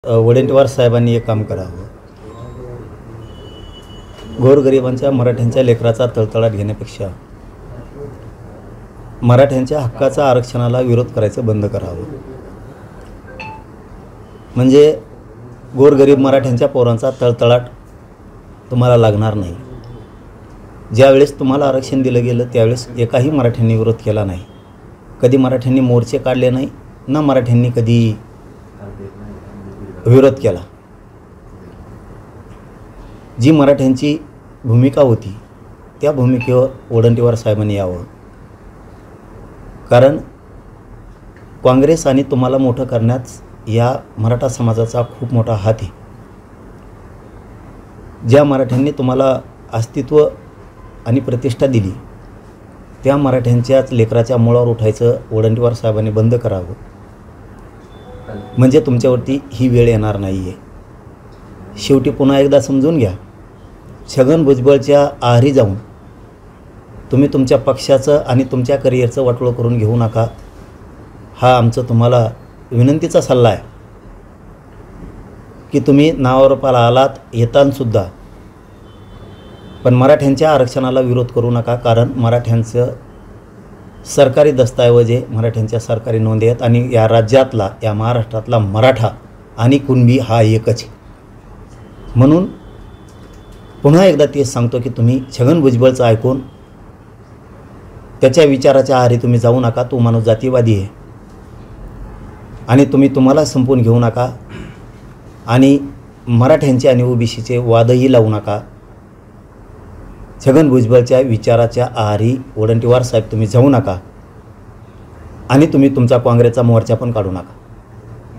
वडेट्टीवार साहेबांनी एक काम करावं, गोरगरिबांच्या मराठ्यांच्या लेकराचा तळतळाट घेण्यापेक्षा मराठ्यांच्या हक्काचा आरक्षणाला विरोध करायचं बंद करावं. म्हणजे गोरगरीब मराठ्यांच्या पोरांचा तळतळाट तुम्हाला लागणार नाही. ज्यावेळेस तुम्हाला आरक्षण दिलं गेलं त्यावेळेस एकाही मराठ्यांनी विरोध केला नाही. कधी मराठ्यांनी मोर्चे काढले नाही, ना मराठ्यांनी कधी विरोध केला. जी मराठ्यांची भूमिका होती त्या भूमिकेवर वडेट्टीवार साहेबांनी यावं. कारण काँग्रेस आणि तुम्हाला मोठं करण्यात या मराठा समाजाचा खूप मोठा हात आहे. ज्या मराठ्यांनी तुम्हाला अस्तित्व आणि प्रतिष्ठा दिली त्या मराठ्यांच्याच लेकराच्या मुळावर उठायचं वडेट्टीवार साहेबांनी बंद करावं. म्हणजे तुमच्यावरती ही वेळ येणार नाही आहे. शेवटी पुन्हा एकदा समजून घ्या, छगन भुजबळच्या आहारी जाऊन तुम्ही तुमच्या पक्षाचं आणि तुमच्या करिअरचं वाटोळं करून घेऊ नका. हा आमचं तुम्हाला विनंतीचा सल्ला आहे की तुम्ही नावारूपाला आलात येतानसुद्धा पण मराठ्यांच्या आरक्षणाला विरोध करू नका. कारण मराठ्यांचं सरकारी दस्तऐवज आहे, मराठ्यांच्या सरकारी नोंदी आहेत आणि या राज्यातला, या महाराष्ट्रातला मराठा आणि कुणबी हा एकच आहे. म्हणून पुन्हा एकदा तेच सांगतो की तुम्ही छगन भुजबळचं ऐकून त्याच्या विचाराच्या आहारी तुम्ही जाऊ नका. तो माणूस जातीवादी आहे आणि तुम्हाला संपवून घेऊ नका आणि मराठ्यांचे आणि ओबीसीचे वादही लावू नका. छगन भुजबळच्या विचाराच्या आहारी वडेट्टीवार साहेब तुम्ही जाऊ नका आणि तुम्ही तुमचा काँग्रेसचा मोर्चा पण काढू नका.